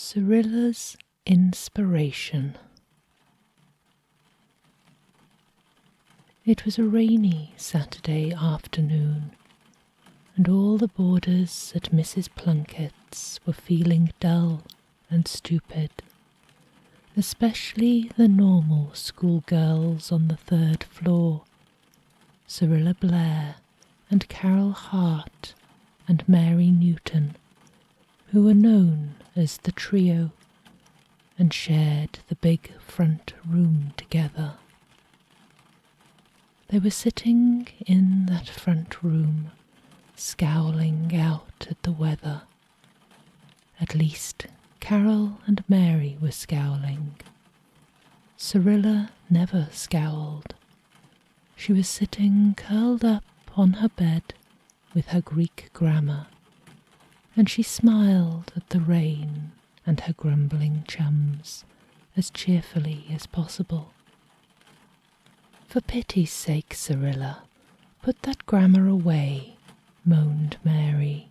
Cyrilla's inspiration. It was a rainy Saturday afternoon, and all the boarders at Mrs. Plunkett's were feeling dull and stupid, especially the normal schoolgirls on the third floor, Cyrilla Blair and Carol Hart and Mary Newton, who were known as the trio and shared the big front room together. They were sitting in that front room, scowling out at the weather. At least Carol and Mary were scowling. Cyrilla never scowled. She was sitting curled up on her bed with her Greek grammar, and she smiled at the rain and her grumbling chums as cheerfully as possible. "For pity's sake, Cyrilla, put that grammar away," moaned Mary.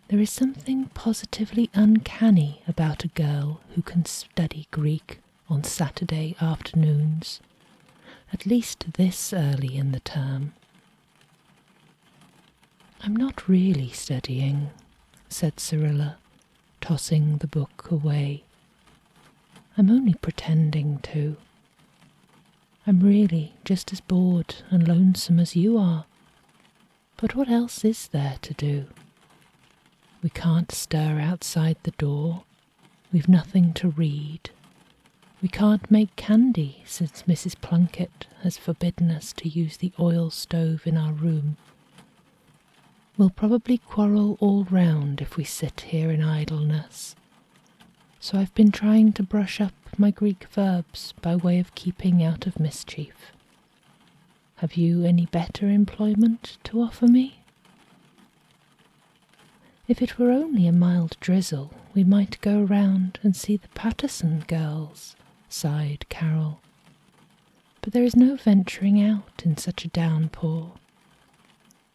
There is something positively uncanny about a girl who can study Greek on Saturday afternoons, at least this early in the term. "I'm not really studying," said Cyrilla, tossing the book away. "I'm only pretending to. I'm really just as bored and lonesome as you are. But what else is there to do? We can't stir outside the door. We've nothing to read. We can't make candy since Mrs. Plunkett has forbidden us to use the oil stove in our room. We'll probably quarrel all round if we sit here in idleness. So I've been trying to brush up my Greek verbs by way of keeping out of mischief. Have you any better employment to offer me?" "If it were only a mild drizzle, we might go round and see the Patterson girls," sighed Carol. "But there is no venturing out in such a downpour.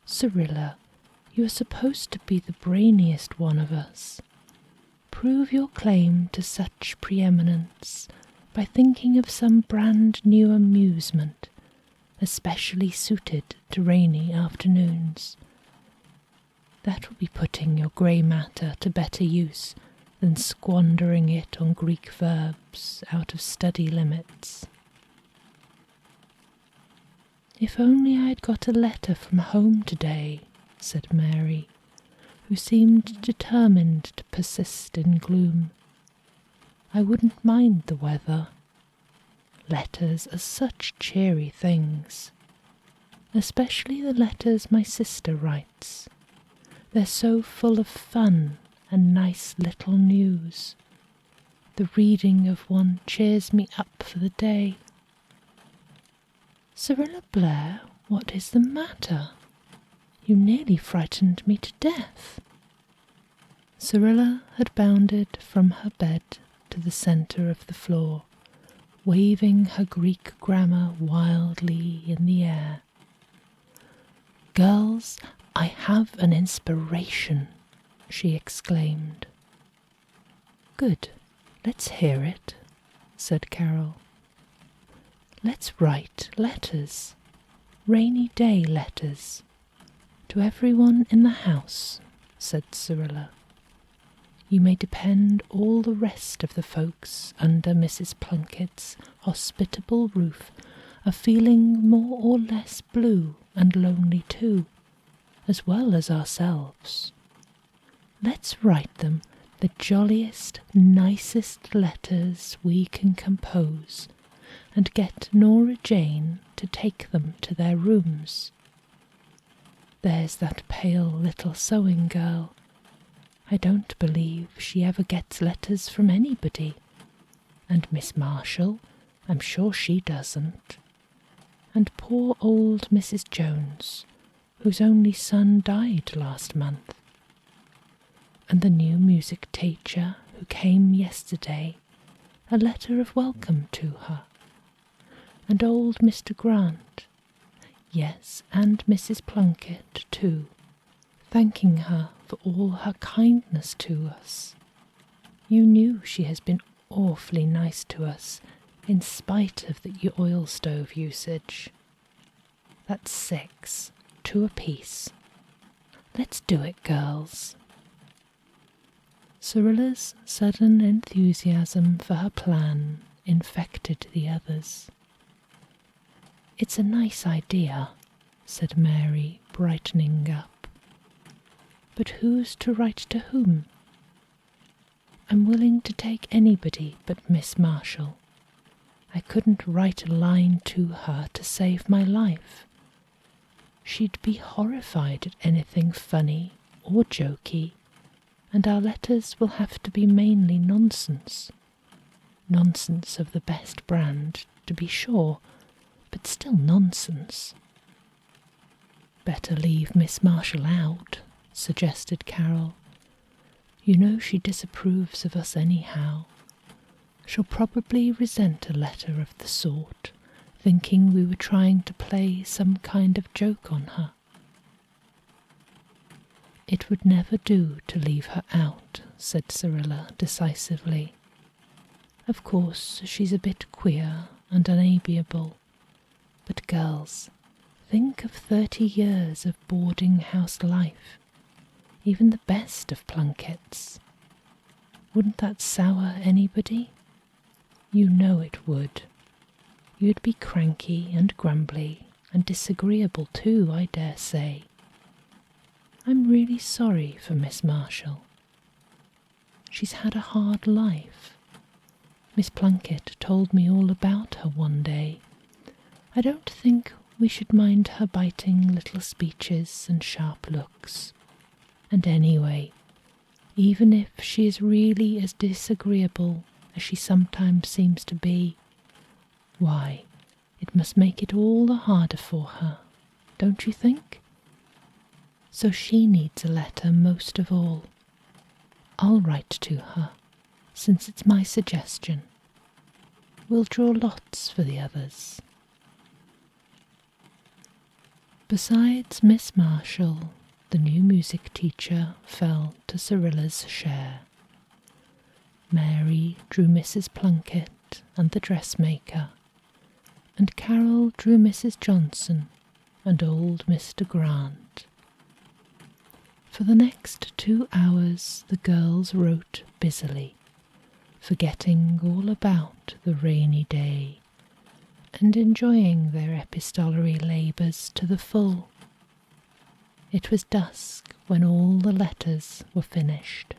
Cyrilla, you are supposed to be the brainiest one of us. Prove your claim to such preeminence by thinking of some brand new amusement, especially suited to rainy afternoons. That will be putting your grey matter to better use than squandering it on Greek verbs out of study limits." "If only I had got a letter from home today," said Mary, who seemed determined to persist in gloom. "I wouldn't mind the weather. Letters are such cheery things, especially the letters my sister writes. They're so full of fun and nice little news. The reading of one cheers me up for the day." "Cyrilla Blair, what is the matter? You nearly frightened me to death." Cyrilla had bounded from her bed to the centre of the floor, waving her Greek grammar wildly in the air. "Girls, I have an inspiration," she exclaimed. "Good, let's hear it," said Carol. "Let's write letters, rainy day letters, to everyone in the house," said Cyrilla. "You may depend all the rest of the folks under Mrs. Plunkett's hospitable roof are feeling more or less blue and lonely too, as well as ourselves. Let's write them the jolliest, nicest letters we can compose, and get Nora Jane to take them to their rooms. There's that pale little sewing girl. I don't believe she ever gets letters from anybody. And Miss Marshall, I'm sure she doesn't. And poor old Mrs. Jones, whose only son died last month. And the new music teacher who came yesterday, a letter of welcome to her. And old Mr. Grant, yes, and Mrs. Plunkett too, thanking her for all her kindness to us. You knew she has been awfully nice to us, in spite of the oil stove usage. That's 6, 2 apiece. Let's do it, girls. Cyrilla's sudden enthusiasm for her plan infected the others. It's a nice idea, said Mary, brightening up. But who's to write to whom? I'm willing to take anybody but Miss Marshall. I couldn't write a line to her to save my life. She'd be horrified at anything funny or jokey, and our letters will have to be mainly nonsense. Nonsense of the best brand, to be sure, but still nonsense. Better leave Miss Marshall out, suggested Carol. You know she disapproves of us anyhow. She'll probably resent a letter of the sort, thinking we were trying to play some kind of joke on her. It would never do to leave her out, said Cyrilla decisively. Of course, she's a bit queer and unamiable, but girls, think of 30 years of boarding-house life, even the best of Plunketts. Wouldn't that sour anybody? You know it would. You'd be cranky and grumbly and disagreeable too, I dare say. I'm really sorry for Miss Marshall. She's had a hard life. Miss Plunkett told me all about her one day. I don't think we should mind her biting little speeches and sharp looks. And anyway, even if she is really as disagreeable as she sometimes seems to be, why, it must make it all the harder for her, don't you think? So she needs a letter most of all. I'll write to her, since it's my suggestion. We'll draw lots for the others. Besides Miss Marshall, the new music teacher fell to Cyrilla's share. Mary drew Mrs. Plunkett and the dressmaker, and Carol drew Mrs. Johnson and old Mr. Grant. For the next 2 hours the girls wrote busily, forgetting all about the rainy day, and enjoying their epistolary labours to the full. It was dusk when all the letters were finished.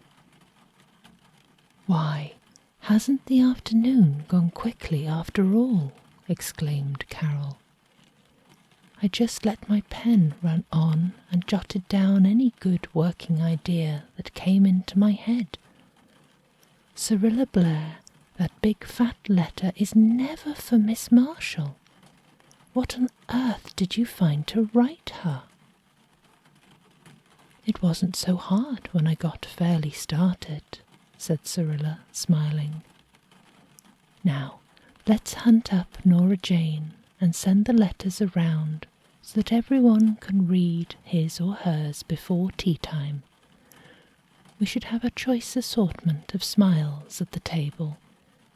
"Why, hasn't the afternoon gone quickly after all?" exclaimed Carol. "I just let my pen run on and jotted down any good working idea that came into my head. Cyrilla Blair, that big fat letter is never for Miss Marshall. What on earth did you find to write her?" "It wasn't so hard when I got fairly started," said Cyrilla, smiling. "Now, let's hunt up Nora Jane and send the letters around so that everyone can read his or hers before tea time. We should have a choice assortment of smiles at the table,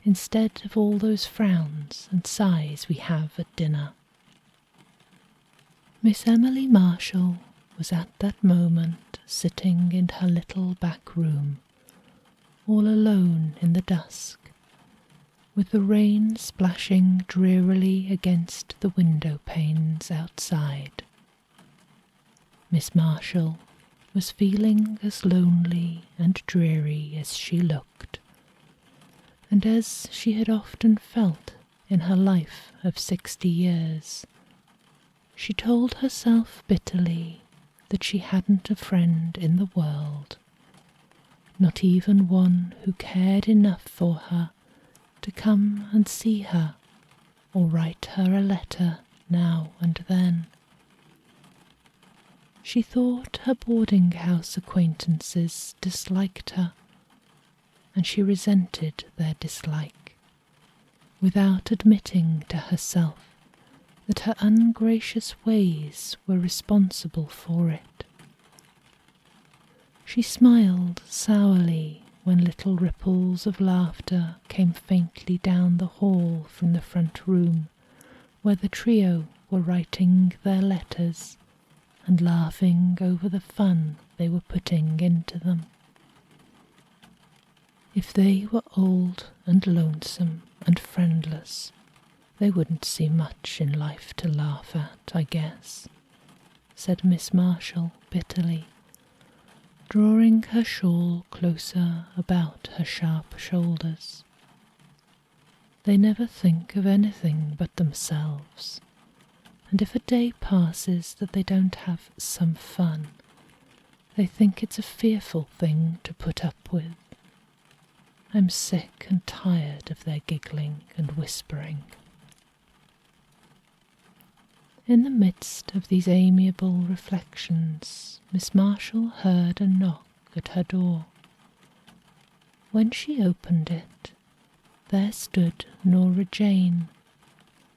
instead of all those frowns and sighs we have at dinner." Miss Emily Marshall was at that moment sitting in her little back room, all alone in the dusk, with the rain splashing drearily against the window panes outside. Miss Marshall was feeling as lonely and dreary as she looked, and as she had often felt in her life of 60 years. She told herself bitterly that she hadn't a friend in the world, not even one who cared enough for her to come and see her or write her a letter now and then. She thought her boarding-house acquaintances disliked her, and she resented their dislike, without admitting to herself that her ungracious ways were responsible for it. She smiled sourly when little ripples of laughter came faintly down the hall from the front room, where the trio were writing their letters and laughing over the fun they were putting into them. If they were old and lonesome and friendless, they wouldn't see much in life to laugh at, I guess, said Miss Marshall bitterly, drawing her shawl closer about her sharp shoulders. They never think of anything but themselves, and if a day passes that they don't have some fun, they think it's a fearful thing to put up with. I'm sick and tired of their giggling and whispering. In the midst of these amiable reflections, Miss Marshall heard a knock at her door. When she opened it, there stood Nora Jane,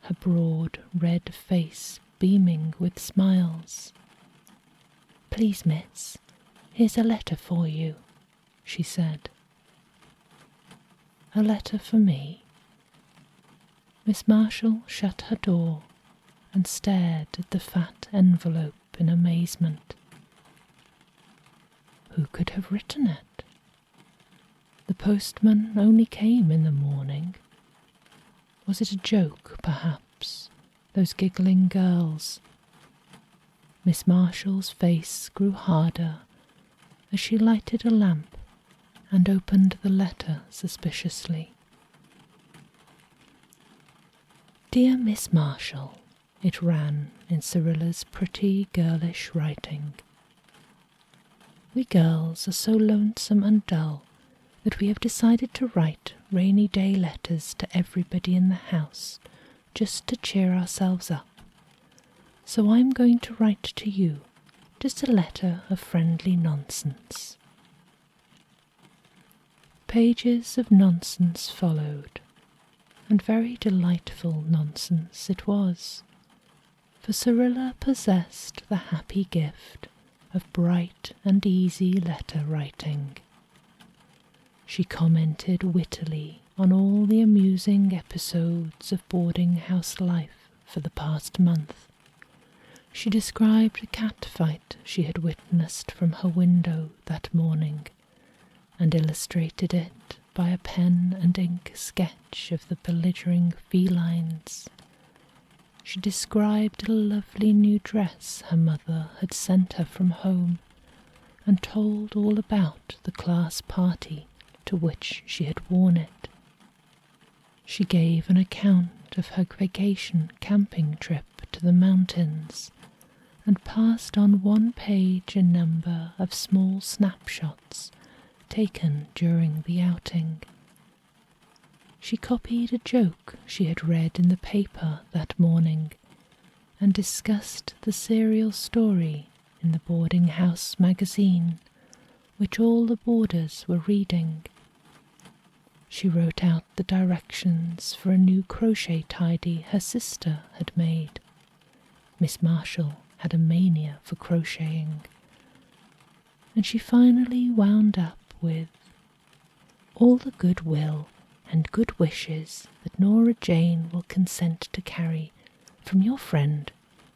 her broad red face beaming with smiles. "Please, miss, here's a letter for you," she said. "A letter for me?" Miss Marshall shut her door and stared at the fat envelope in amazement. Who could have written it? The postman only came in the morning. Was it a joke, perhaps, those giggling girls? Miss Marshall's face grew harder as she lighted a lamp and opened the letter suspiciously. "Dear Miss Marshall," it ran in Cyrilla's pretty girlish writing. "We girls are so lonesome and dull that we have decided to write rainy day letters to everybody in the house just to cheer ourselves up. So I'm going to write to you just a letter of friendly nonsense." Pages of nonsense followed, and very delightful nonsense it was, for Cyrilla possessed the happy gift of bright and easy letter writing. She commented wittily on all the amusing episodes of boarding-house life for the past month. She described a cat fight she had witnessed from her window that morning, and illustrated it by a pen and ink sketch of the belligerent felines. She described a lovely new dress her mother had sent her from home, and told all about the class party to which she had worn it. She gave an account of her vacation camping trip to the mountains, and passed on one page a number of small snapshots taken during the outing. She copied a joke she had read in the paper that morning, and discussed the serial story in the boarding-house magazine, which all the boarders were reading. She wrote out the directions for a new crochet tidy her sister had made. Miss Marshall had a mania for crocheting. And she finally wound up with, "All the goodwill and good wishes that Nora Jane will consent to carry from your friend,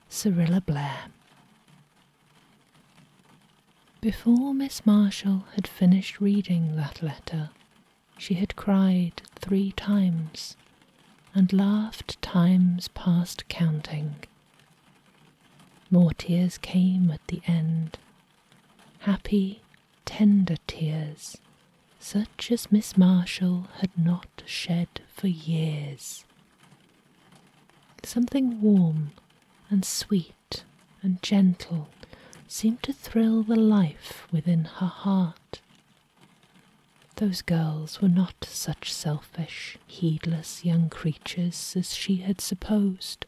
Cyrilla Blair." Before Miss Marshall had finished reading that letter, she had cried 3 times, and laughed times past counting. More tears came at the end, happy, tender tears, such as Miss Marshall had not shed for years. Something warm and sweet and gentle seemed to thrill the life within her heart. Those girls were not such selfish, heedless young creatures as she had supposed.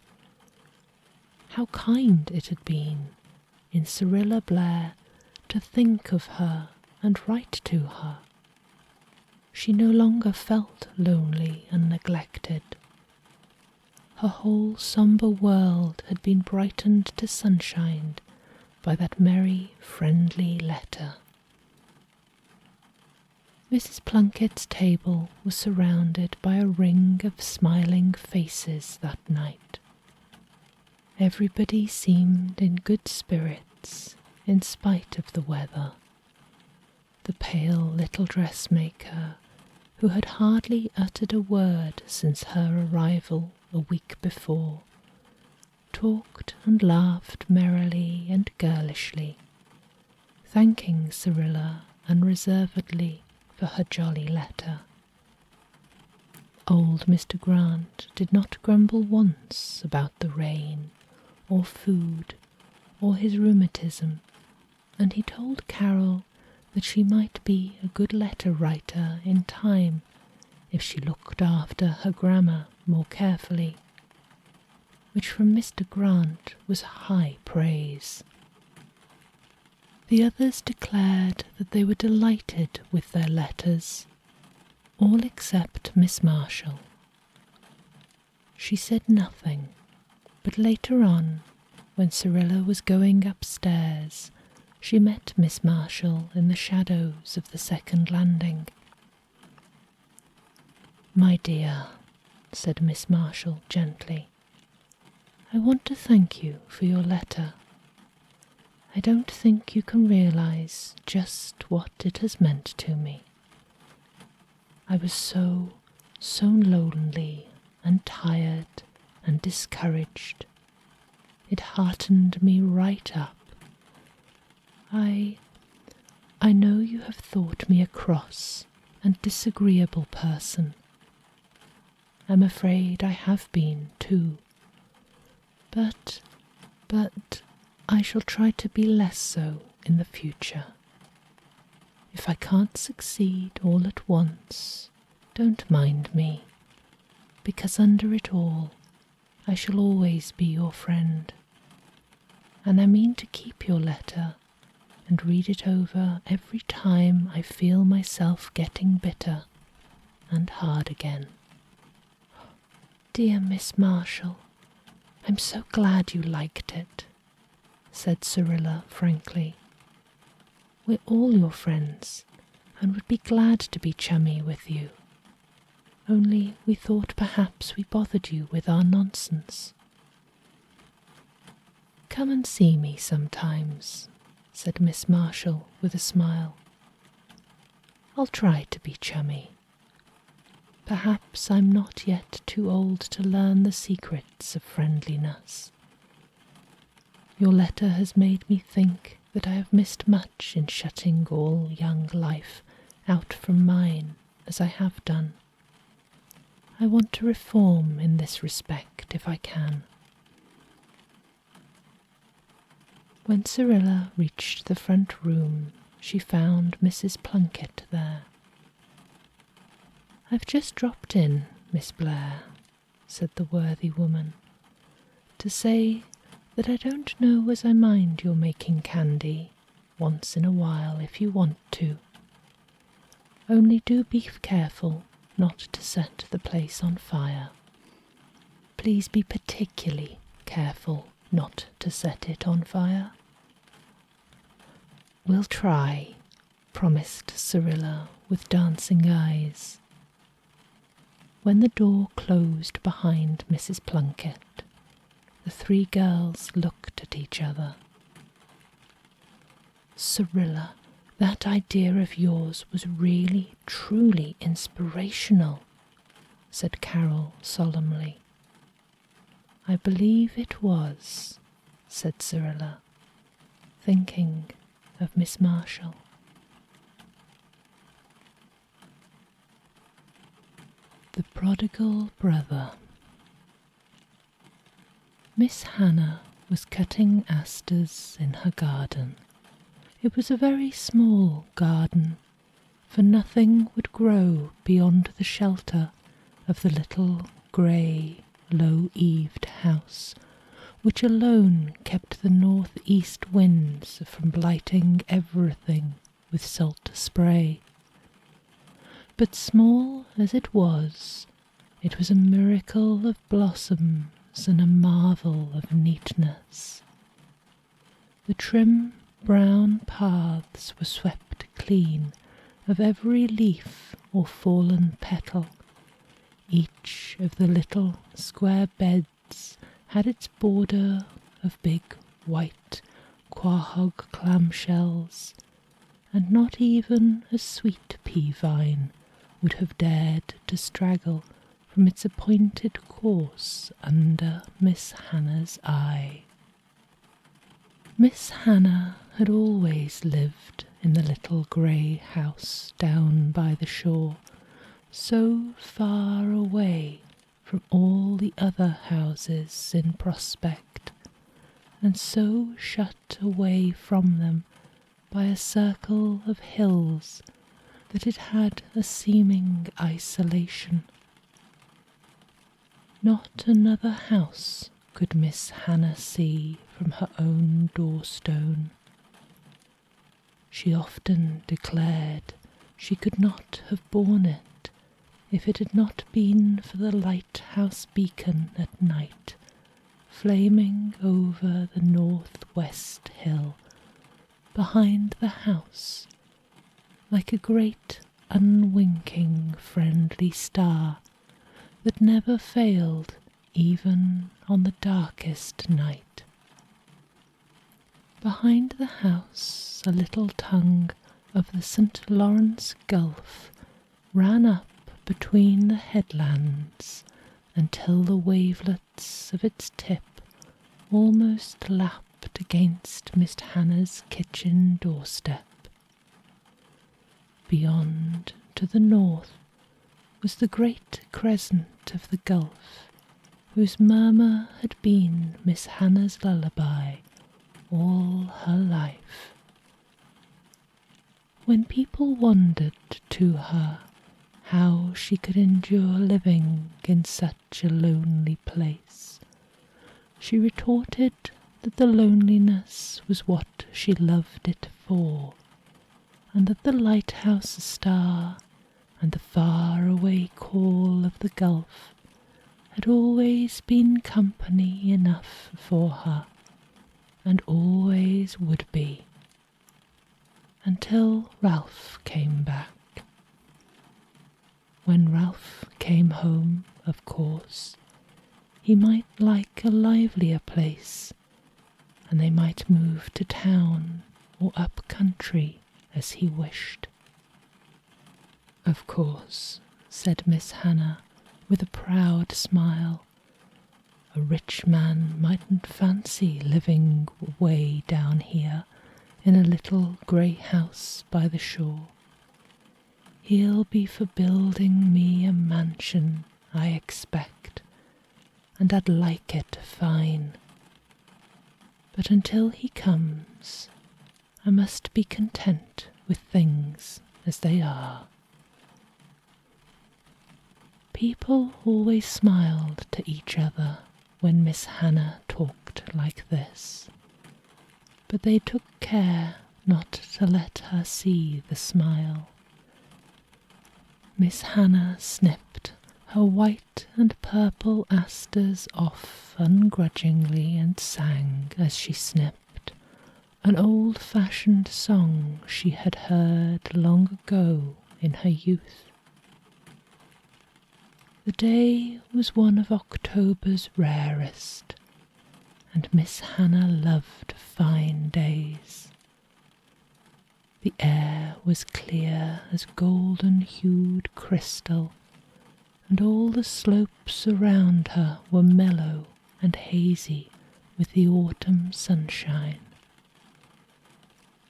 How kind it had been in Cyrilla Blair to think of her and write to her. She no longer felt lonely and neglected. Her whole sombre world had been brightened to sunshine by that merry, friendly letter. Mrs. Plunkett's table was surrounded by a ring of smiling faces that night. Everybody seemed in good spirits in spite of the weather. The pale little dressmaker, who had hardly uttered a word since her arrival a week before, talked and laughed merrily and girlishly, thanking Cyrilla unreservedly for her jolly letter. Old Mr. Grant did not grumble once about the rain, or food, or his rheumatism, and he told Carol that she might be a good letter writer in time if she looked after her grammar more carefully, which from Mr. Grant was high praise. The others declared that they were delighted with their letters, all except Miss Marshall. She said nothing, but later on, when Cyrilla was going upstairs, she met Miss Marshall in the shadows of the second landing. "My dear," said Miss Marshall gently, "I want to thank you for your letter. I don't think you can realize just what it has meant to me. I was so lonely and tired and discouraged. It heartened me right up. I know you have thought me a cross and disagreeable person. I'm afraid I have been too. But I shall try to be less so in the future. If I can't succeed all at once, don't mind me, because under it all I shall always be your friend. And I mean to keep your letter and read it over every time I feel myself getting bitter and hard again." "Dear Miss Marshall, I'm so glad you liked it," said Cyrilla frankly. "We're all your friends and would be glad to be chummy with you. Only we thought perhaps we bothered you with our nonsense." "Come and see me sometimes," said Miss Marshall with a smile. "I'll try to be chummy. Perhaps I'm not yet too old to learn the secrets of friendliness. Your letter has made me think that I have missed much in shutting all young life out from mine as I have done. I want to reform in this respect if I can." When Cyrilla reached the front room, she found Mrs. Plunkett there. "I've just dropped in, Miss Blair," said the worthy woman, "to say that I don't know as I mind your making candy once in a while if you want to. Only do be careful not to set the place on fire. Please be particularly careful not to set it on fire." "We'll try," promised Cyrilla with dancing eyes. When the door closed behind Mrs. Plunkett, the three girls looked at each other. "Cyrilla, that idea of yours was really, truly inspirational," said Carol solemnly. "I believe it was," said Cyrilla, thinking of Miss Marshall. The Prodigal Brother. Miss Hannah was cutting asters in her garden. It was a very small garden, for nothing would grow beyond the shelter of the little grey, low-eaved house, which alone kept the north-east winds from blighting everything with salt spray. But small as it was a miracle of blossoms and a marvel of neatness. The trim brown paths were swept clean of every leaf or fallen petal. Each of the little square beds had its border of big white quahog clamshells, and not even a sweet pea vine would have dared to straggle from its appointed course under Miss Hannah's eye. Miss Hannah had always lived in the little grey house down by the shore, so far away from all the other houses in prospect, and so shut away from them by a circle of hills that it had a seeming isolation. Not another house could Miss Hannah see from her own doorstone. She often declared she could not have borne it if it had not been for the lighthouse beacon at night, flaming over the north-west hill behind the house, like a great unwinking friendly star that never failed even on the darkest night. Behind the house a little tongue of the St. Lawrence Gulf ran up between the headlands until the wavelets of its tip almost lapped against Miss Hannah's kitchen doorstep. Beyond, to the north, was the great crescent of the Gulf, whose murmur had been Miss Hannah's lullaby all her life. When people wondered to her how she could endure living in such a lonely place, she retorted that the loneliness was what she loved it for, and that the lighthouse star and the far-away call of the Gulf had always been company enough for her, and always would be, until Ralph came back. When Ralph came home, of course, he might like a livelier place, and they might move to town or up country as he wished. Of course, said Miss Hannah with a proud smile, a rich man mightn't fancy living way down here in a little grey house by the shore. He'll be for building me a mansion, I expect, and I'd like it fine. But until he comes, I must be content with things as they are. People always smiled to each other when Miss Hannah talked like this, but they took care not to let her see the smile. Miss Hannah snipped her white and purple asters off ungrudgingly and sang as she snipped an old-fashioned song she had heard long ago in her youth. The day was one of October's rarest, and Miss Hannah loved fine days. The air was clear as golden-hued crystal, and all the slopes around her were mellow and hazy with the autumn sunshine.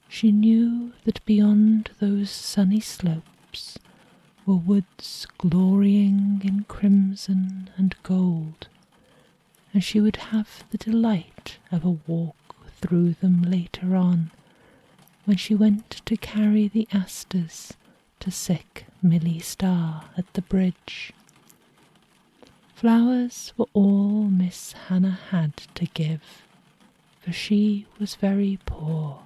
She knew that beyond those sunny slopes were woods glorying in crimson and gold, and she would have the delight of a walk through them later on, when she went to carry the asters to sick Milly Starr at the bridge. Flowers were all Miss Hannah had to give, for she was very poor,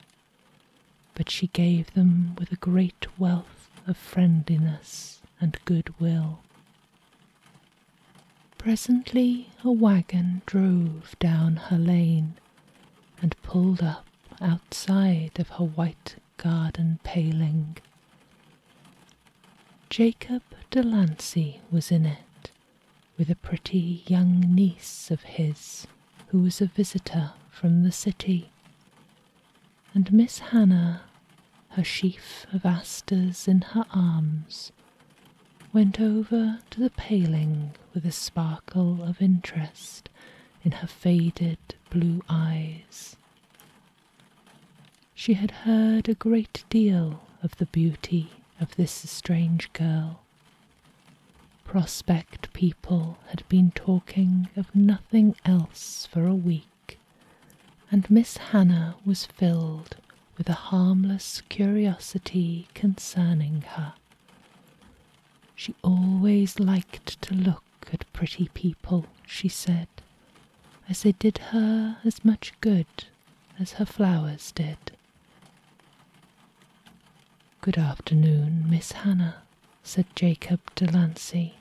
but she gave them with a great wealth of friendliness and goodwill. Presently a wagon drove down her lane and pulled up outside of her white garden paling. Jacob Delancey was in it, with a pretty young niece of his who was a visitor from the city, and Miss Hannah, her sheaf of asters in her arms, went over to the paling with a sparkle of interest in her faded blue eyes. She had heard a great deal of the beauty of this strange girl. Prospect people had been talking of nothing else for a week, and Miss Hannah was filled with a harmless curiosity concerning her. She always liked to look at pretty people, she said, as they did her as much good as her flowers did. "Good afternoon, Miss Hannah," said Jacob Delancey.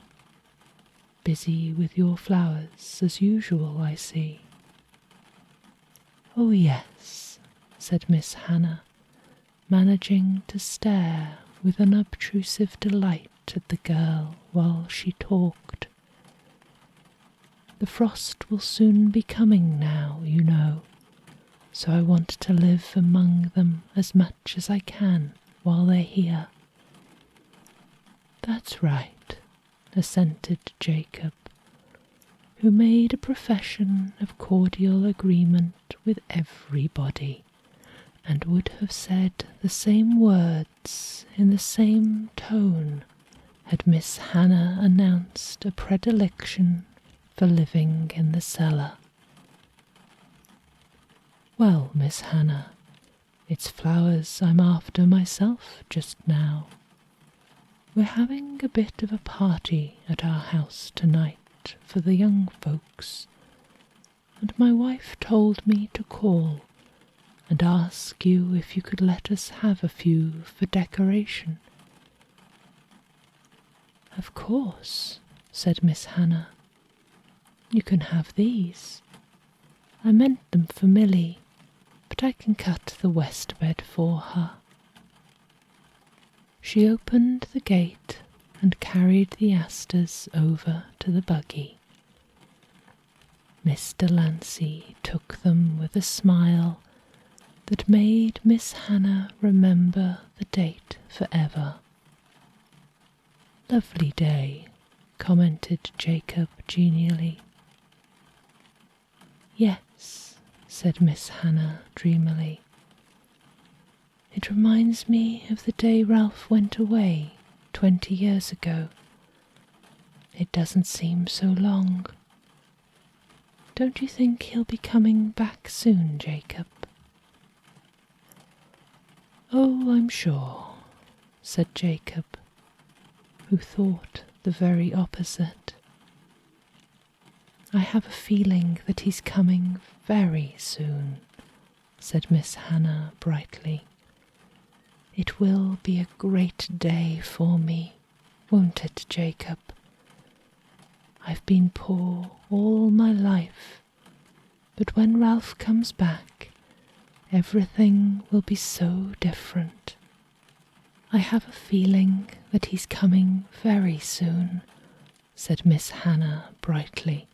"Busy with your flowers as usual, I see." "Oh, yes," said Miss Hannah, managing to stare with unobtrusive delight at the girl while she talked. "The frost will soon be coming now, you know, so I want to live among them as much as I can while they're here." "That's right," assented Jacob, who made a profession of cordial agreement with everybody, and would have said the same words in the same tone had Miss Hannah announced a predilection for living in the cellar. "Well, Miss Hannah, it's flowers I'm after myself just now. We're having a bit of a party at our house tonight for the young folks, and my wife told me to call and ask you if you could let us have a few for decoration." "Of course," said Miss Hannah. "You can have these. I meant them for Milly, but I can cut the west bed for her." She opened the gate and carried the asters over to the buggy. Miss Delancey took them with a smile that made Miss Hannah remember the date forever. "Lovely day," commented Jacob genially. "Yes," said Miss Hannah dreamily. "It reminds me of the day Ralph went away 20 years ago. It doesn't seem so long. Don't you think he'll be coming back soon, Jacob?" "Oh, I'm sure," said Jacob, who thought the very opposite. "I have a feeling that he's coming very soon," said Miss Hannah brightly. "It will be a great day for me, won't it, Jacob? I've been poor all my life, but when Ralph comes back, everything will be so different. I have a feeling that he's coming very soon," said Miss Hannah brightly.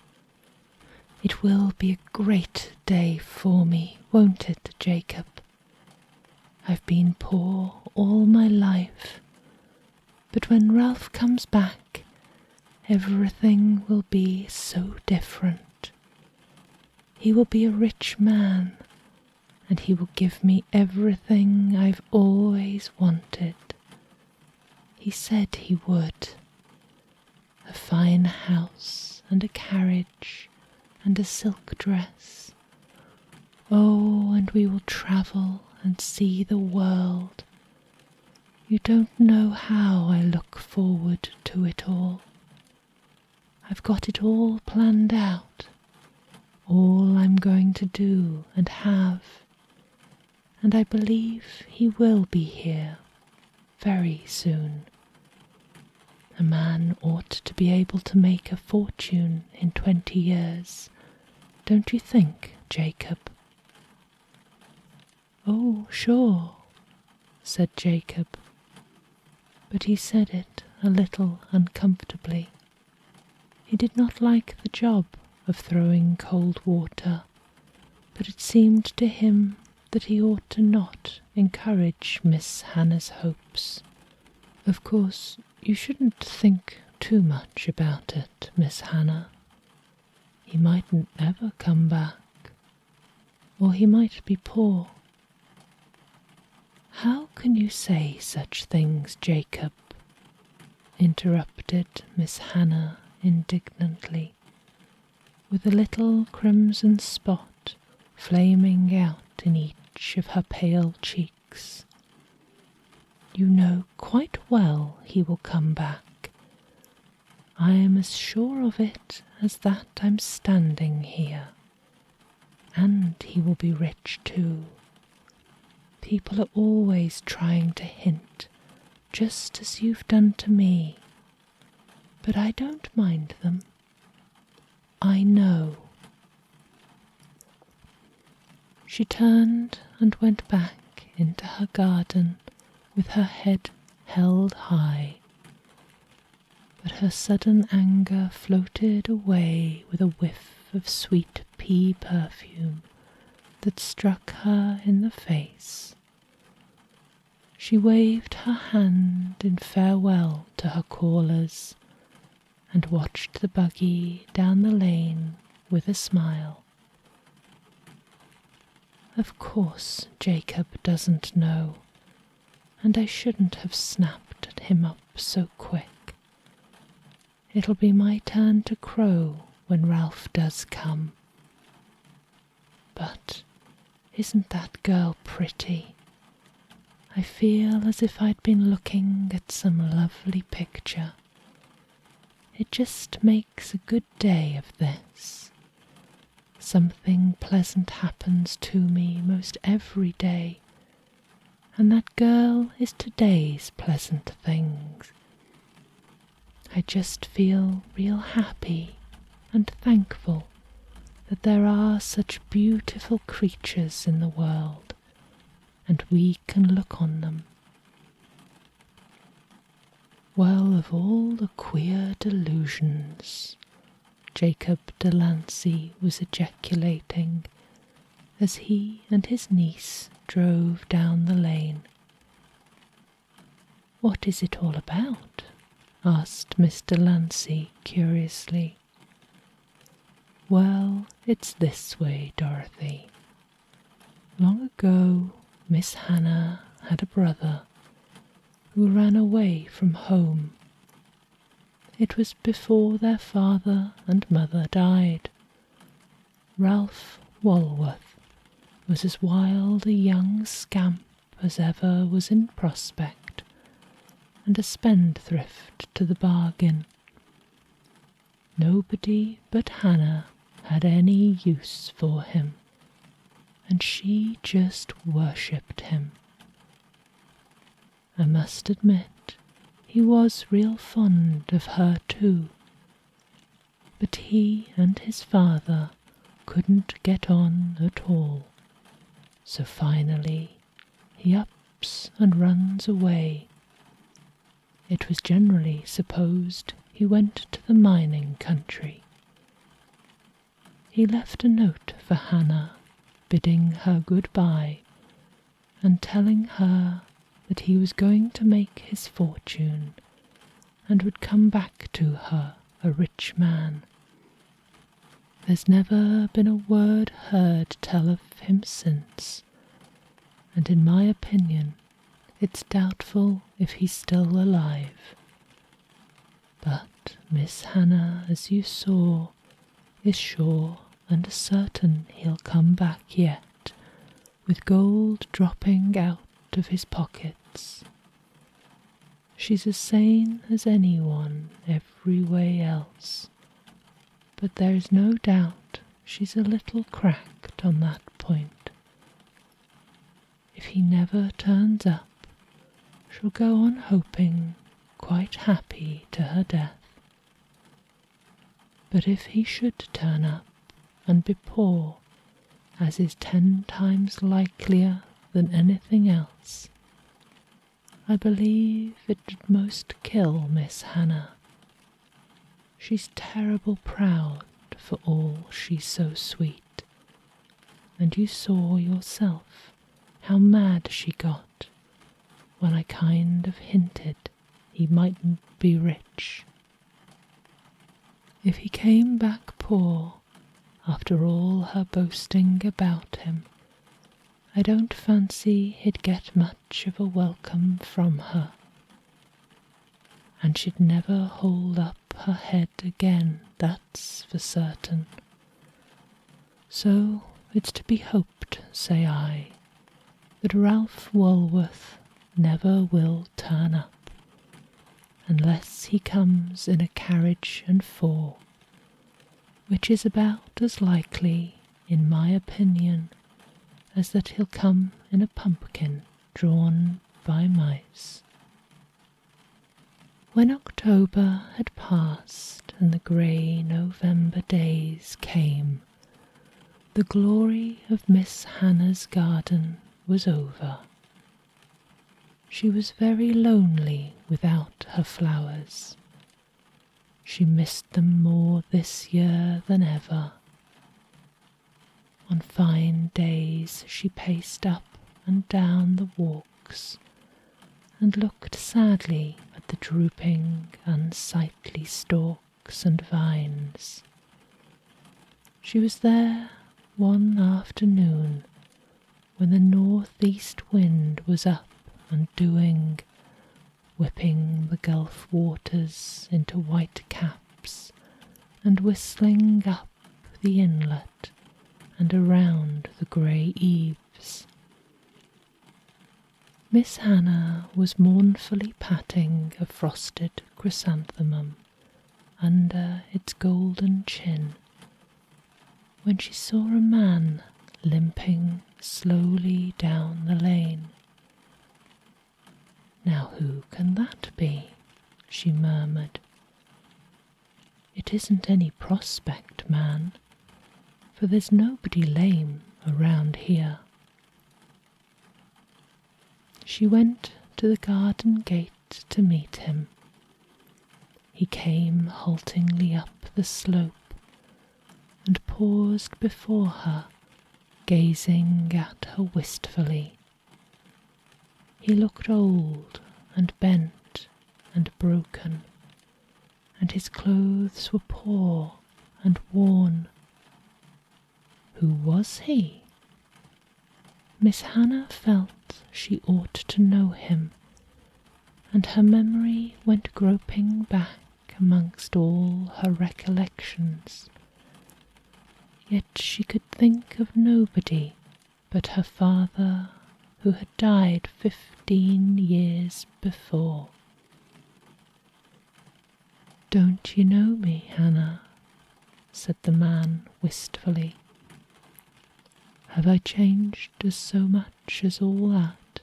"It will be a great day for me, won't it, Jacob? I've been poor all my life, but when Ralph comes back, everything will be so different. He will be a rich man, and he will give me everything I've always wanted. He said he would. A fine house and a carriage and a silk dress. Oh, and we will travel and see the world. You don't know how I look forward to it all. I've got it all planned out, all I'm going to do and have, and I believe he will be here very soon. A man ought to be able to make a fortune in 20 years, don't you think, Jacob?" "Oh, sure," said Jacob, but he said it a little uncomfortably. He did not like the job of throwing cold water, but it seemed to him that he ought to not encourage Miss Hannah's hopes. "Of course, you shouldn't think too much about it, Miss Hannah. He mightn't ever come back, or he might be poor." "How can you say such things, Jacob?" interrupted Miss Hannah indignantly, with a little crimson spot flaming out in each of her pale cheeks. "You know quite well he will come back. I am as sure of it as that I'm standing here. And he will be rich too. People are always trying to hint, just as you've done to me. But I don't mind them. I know." She turned and went back into her garden with her head held high. But her sudden anger floated away with a whiff of sweet pea perfume that struck her in the face. She waved her hand in farewell to her callers and watched the buggy down the lane with a smile. "Of course Jacob doesn't know, and I shouldn't have snapped him up so quick. It'll be my turn to crow when Ralph does come. But isn't that girl pretty? I feel as if I'd been looking at some lovely picture. It just makes a good day of this. Something pleasant happens to me most every day, and that girl is today's pleasant things. I just feel real happy and thankful that there are such beautiful creatures in the world, and we can look on them. Well, of all the queer delusions," Jacob Delancey was ejaculating as he and his niece drove down the lane. "What is it all about?" asked Miss Delancey curiously. "Well, it's this way, Dorothy. Long ago, Miss Hannah had a brother who ran away from home. It was before their father and mother died. Ralph Walworth was as wild a young scamp as ever was in prospect, and a spendthrift to the bargain. Nobody but Hannah had any use for him, and she just worshipped him. I must admit he was real fond of her too, but he and his father couldn't get on at all, so finally he ups and runs away. It was generally supposed he went to the mining country. He left a note for Hannah, bidding her good-bye and telling her that he was going to make his fortune and would come back to her a rich man. There's never been a word heard tell of him since, and in my opinion it's doubtful if he's still alive. But Miss Hannah, as you saw, is sure and certain he'll come back yet, with gold dropping out of his pockets. She's as sane as anyone every way else, but there's no doubt she's a little cracked on that point. If he never turns up, she'll go on hoping, quite happy to her death. But if he should turn up and be poor, as is 10 times likelier than anything else, I believe it'd most kill Miss Hannah. She's terrible proud for all she's so sweet, and you saw yourself how mad she got when I kind of hinted he mightn't be rich. If he came back poor after all her boasting about him, I don't fancy he'd get much of a welcome from her, and she'd never hold up her head again, that's for certain. So it's to be hoped, say I, that Ralph Walworth never will turn up, unless he comes in a carriage and four, which is about as likely, in my opinion, as that he'll come in a pumpkin drawn by mice. When October had passed and the grey November days came, the glory of Miss Hannah's garden was over. She was very lonely without her flowers. She missed them more this year than ever. On fine days she paced up and down the walks and looked sadly at the drooping, unsightly stalks and vines. She was there one afternoon when the north-east wind was up and doing, whipping the Gulf waters into white caps and whistling up the inlet and around the grey eaves. Miss Hannah was mournfully patting a frosted chrysanthemum under its golden chin when she saw a man limping slowly down the lane. "Now who can that be?" she murmured. "It isn't any Prospect man, for there's nobody lame around here." She went to the garden gate to meet him. He came haltingly up the slope and paused before her, gazing at her wistfully. He looked old and bent and broken, and his clothes were poor and worn. Who was he? Miss Hannah felt she ought to know him, and her memory went groping back amongst all her recollections. Yet she could think of nobody but her father, who had died 15 years before. "Don't you know me, Hannah?" said the man wistfully. "Have I changed so much as all that?"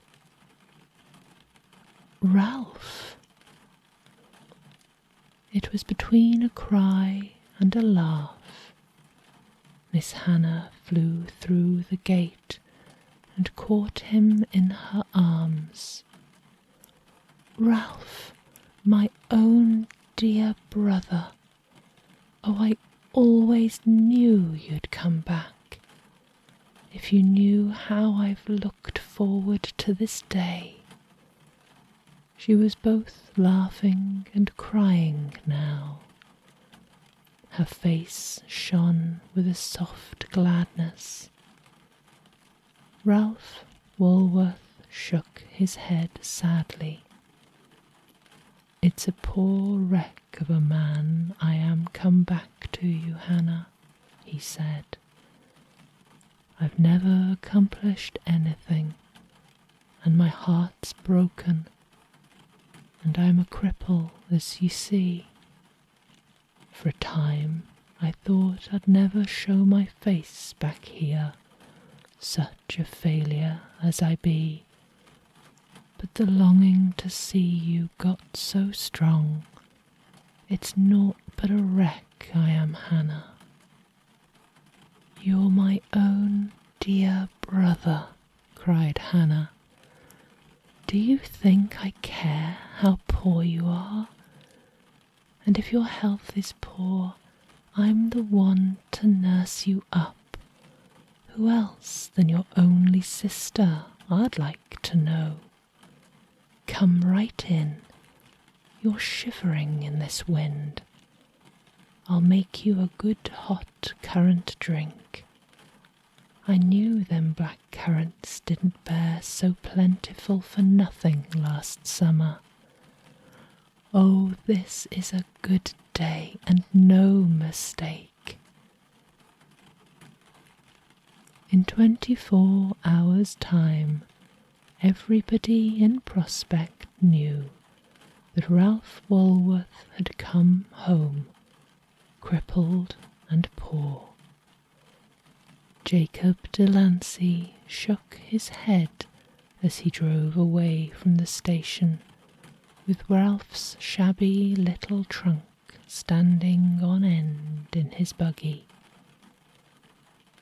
"Ralph!" It was between a cry and a laugh. Miss Hannah flew through the gate and caught him in her arms. "Ralph, my own dear brother! Oh, I always knew you'd come back. If you knew how I've looked forward to this day." She was both laughing and crying now. Her face shone with a soft gladness. Ralph Walworth shook his head sadly. "It's a poor wreck of a man I am come back to you, Hannah," he said. "I've never accomplished anything, and my heart's broken, and I'm a cripple, as you see. For a time I thought I'd never show my face back here, such a failure as I be, but the longing to see you got so strong. It's naught but a wreck I am, Hannah." "You're my own dear brother," cried Hannah. Do you think I care how poor you are? And if your health is poor, I'm the one to nurse you up. Who else than your only sister, I'd like to know? Come right in, you're shivering in this wind. I'll make you a good hot currant drink. I knew them black currants didn't bear so plentiful for nothing last summer. Oh, this is a good day and no mistake. In 24 hours' time, everybody in Prospect knew that Ralph Walworth had come home, crippled and poor. Jacob Delancey shook his head as he drove away from the station, with Ralph's shabby little trunk standing on end in his buggy.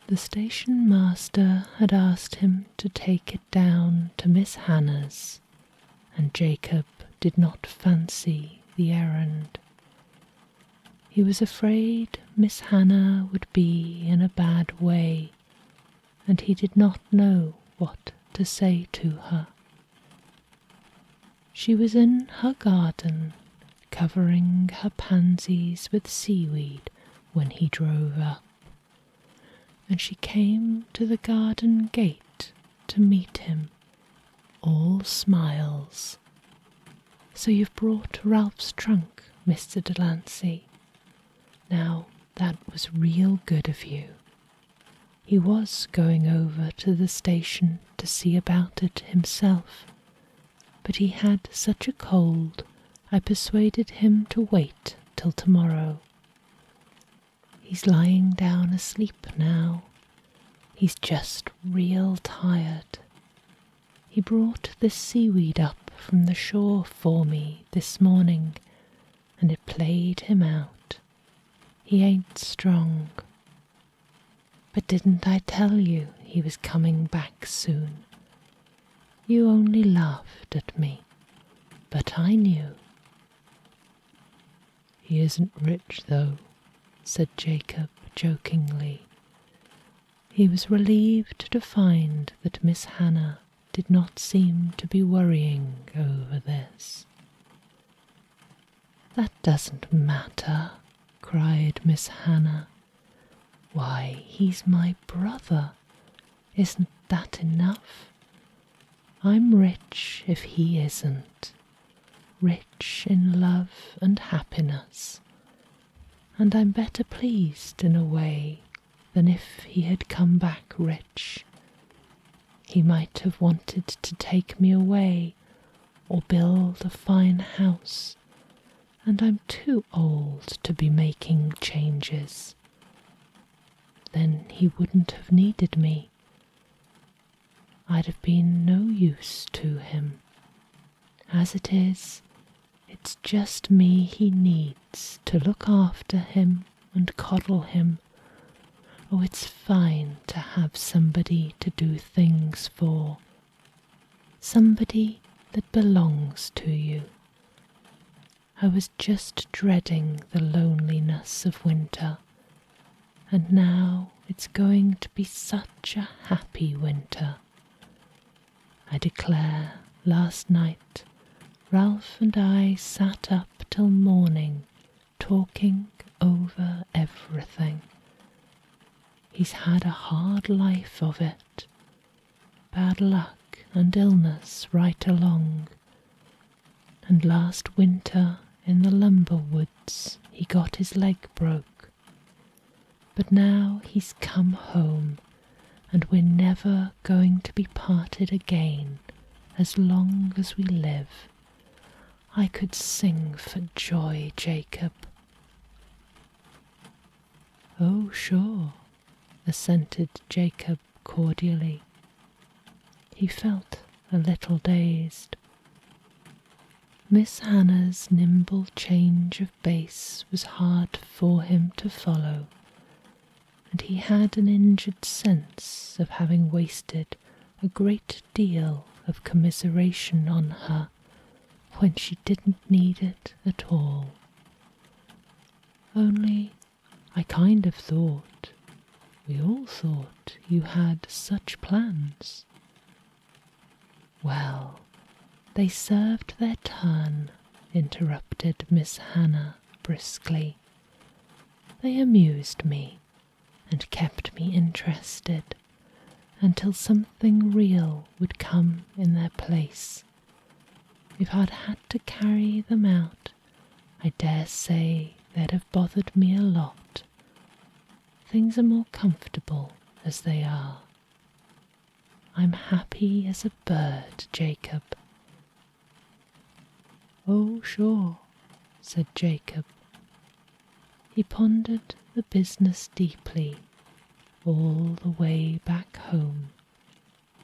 The station master had asked him to take it down to Miss Hannah's, and Jacob did not fancy the errand. He was afraid Miss Hannah would be in a bad way, and he did not know what to say to her. She was in her garden, covering her pansies with seaweed when he drove up, and she came to the garden gate to meet him, all smiles. "So you've brought Ralph's trunk, Mr. Delancey. Now, that was real good of you. He was going over to the station to see about it himself, but he had such a cold I persuaded him to wait till tomorrow. He's lying down asleep now. He's just real tired. He brought this seaweed up from the shore for me this morning, and it played him out. He ain't strong. But didn't I tell you he was coming back soon? You only laughed at me, but I knew." "He isn't rich, though," said Jacob jokingly. He was relieved to find that Miss Hannah did not seem to be worrying over this. "That doesn't matter," cried Miss Hannah. "Why, he's my brother. Isn't that enough? I'm rich if he isn't, rich in love and happiness, and I'm better pleased in a way than if he had come back rich. He might have wanted to take me away or build a fine house, and I'm too old to be making changes. Then he wouldn't have needed me. I'd have been no use to him. As it is, it's just me he needs to look after him and coddle him. Oh, it's fine to have somebody to do things for, somebody that belongs to you. I was just dreading the loneliness of winter, and now it's going to be such a happy winter. I declare, last night Ralph and I sat up till morning talking over everything. He's had a hard life of it, bad luck and illness right along, and last winter in the lumber woods he got his leg broke. But now he's come home, and we're never going to be parted again as long as we live. I could sing for joy, Jacob." "Oh, sure," assented Jacob cordially. He felt a little dazed. Miss Hannah's nimble change of bass was hard for him to follow, and he had an injured sense of having wasted a great deal of commiseration on her when she didn't need it at all. Only I kind of thought, we all thought you had such plans. Well, they served their turn, interrupted Miss Hannah briskly. They amused me and kept me interested until something real would come in their place. If I'd had to carry them out, I dare say they'd have bothered me a lot. Things are more comfortable as they are. I'm happy as a bird, Jacob. Oh, sure, said Jacob. He pondered the business deeply all the way back home,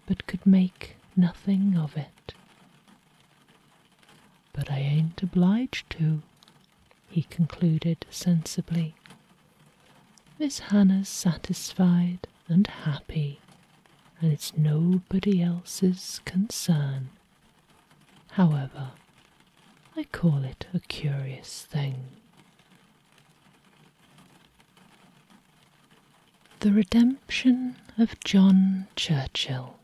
but could make nothing of it. But I ain't obliged to, he concluded sensibly. Miss Hannah's satisfied and happy, and it's nobody else's concern. However, I call it a curious thing. The Redemption of John Churchill.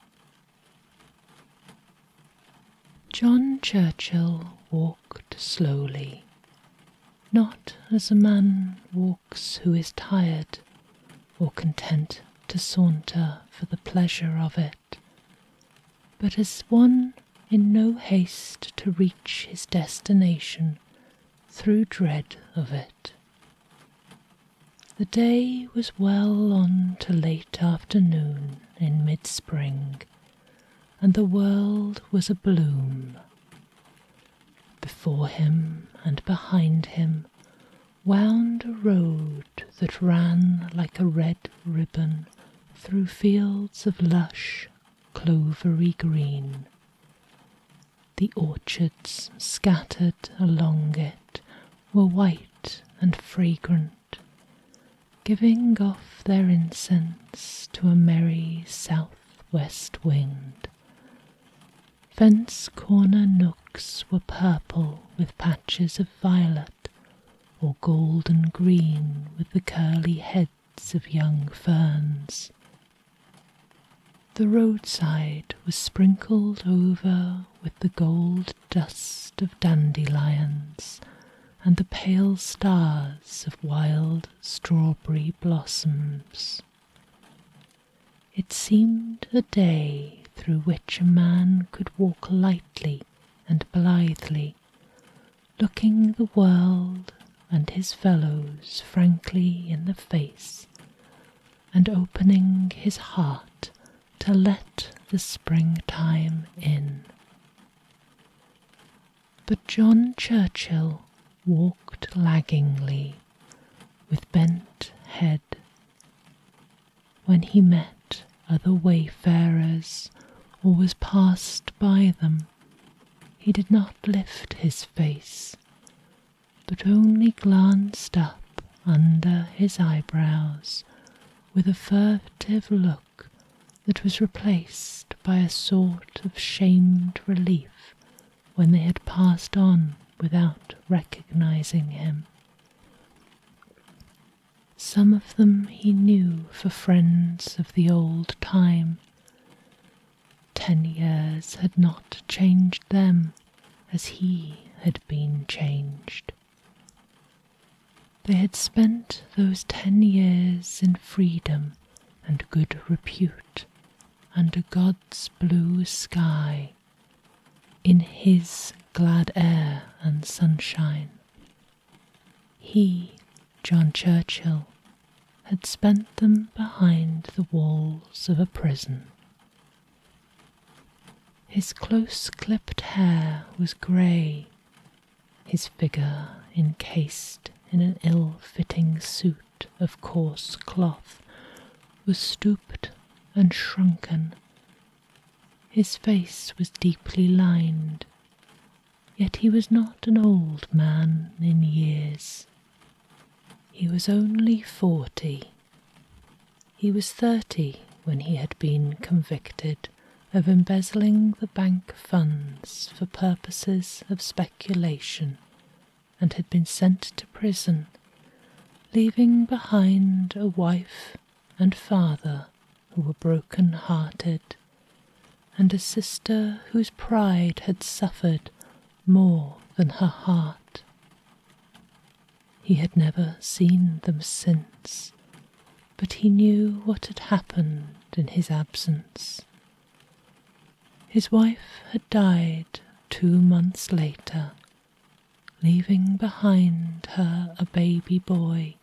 John Churchill walked slowly, not as a man walks who is tired or content to saunter for the pleasure of it, but as one in no haste to reach his destination through dread of it. The day was well on to late afternoon in mid-spring, and the world was abloom. Before him and behind him wound a road that ran like a red ribbon through fields of lush, clovery green. The orchards scattered along it were white and fragrant, giving off their incense to a merry south-west wind. Fence corner nooks were purple with patches of violet, or golden green with the curly heads of young ferns. The roadside was sprinkled over with the gold dust of dandelions and the pale stars of wild strawberry blossoms. It seemed a day through which a man could walk lightly and blithely, looking the world and his fellows frankly in the face, and opening his heart to let the springtime in. But John Churchill walked laggingly, with bent head. When he met other wayfarers or was passed by them, he did not lift his face, but only glanced up under his eyebrows with a furtive look that was replaced by a sort of shamed relief when they had passed on without recognizing him. Some of them he knew for friends of the old time. 10 years had not changed them as he had been changed. They had spent those 10 years in freedom and good repute under God's blue sky, in his glad air and sunshine. He, John Churchill, had spent them behind the walls of a prison. His close-clipped hair was grey, his figure encased in an ill-fitting suit of coarse cloth was stooped and shrunken. His face was deeply lined, yet he was not an old man in years. He was only 40. He was 30 when he had been convicted of embezzling the bank funds for purposes of speculation, and had been sent to prison, leaving behind a wife and father who were broken-hearted, and a sister whose pride had suffered more than her heart. He had never seen them since, but he knew what had happened in his absence. His wife had died 2 months later, leaving behind her a baby boy.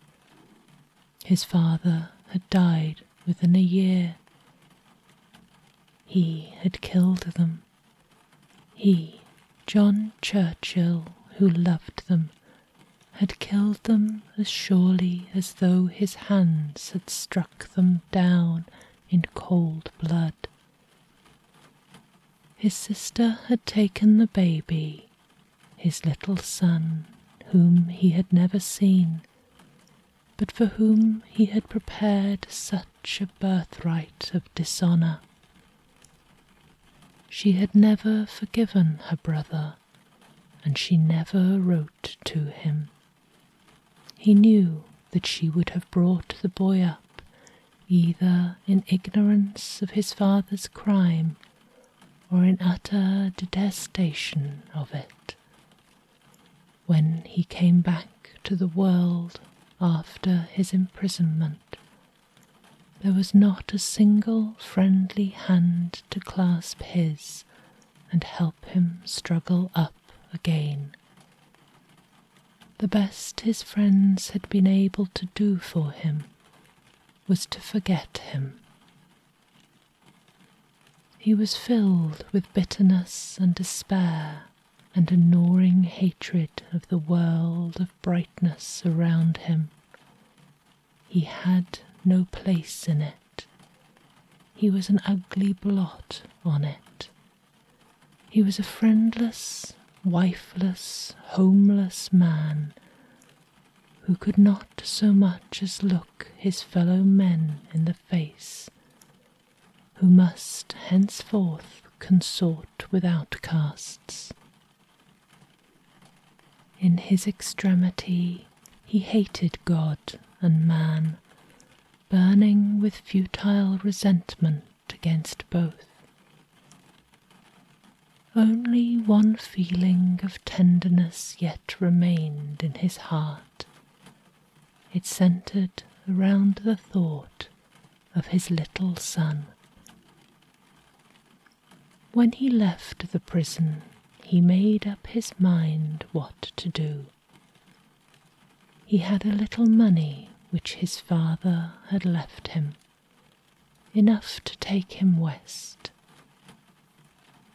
His father had died within a year. He had killed them. He, John Churchill, who loved them, had killed them as surely as though his hands had struck them down in cold blood. His sister had taken the baby, his little son, whom he had never seen, but for whom he had prepared such a birthright of dishonour. She had never forgiven her brother, and she never wrote to him. He knew that she would have brought the boy up either in ignorance of his father's crime or in utter detestation of it. When he came back to the world after his imprisonment, there was not a single friendly hand to clasp his and help him struggle up again. The best his friends had been able to do for him was to forget him. He was filled with bitterness and despair and a gnawing hatred of the world of brightness around him. He had no place in it. He was an ugly blot on it. He was a friendless, wifeless, homeless man who could not so much as look his fellow men in the face, who must henceforth consort with outcasts. In his extremity he hated God and man, burning with futile resentment against both. Only one feeling of tenderness yet remained in his heart. It centred around the thought of his little son. When he left the prison, he made up his mind what to do. He had a little money which his father had left him, enough to take him west.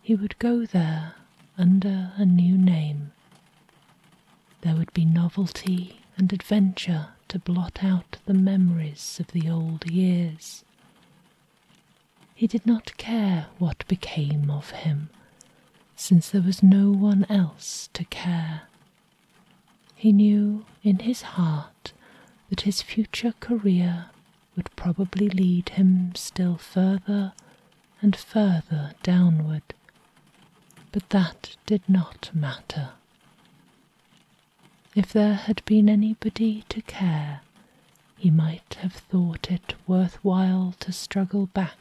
He would go there under a new name. There would be novelty and adventure to blot out the memories of the old years. He did not care what became of him, since there was no one else to care. He knew in his heart that his future career would probably lead him still further and further downward, but that did not matter. If there had been anybody to care, he might have thought it worthwhile to struggle back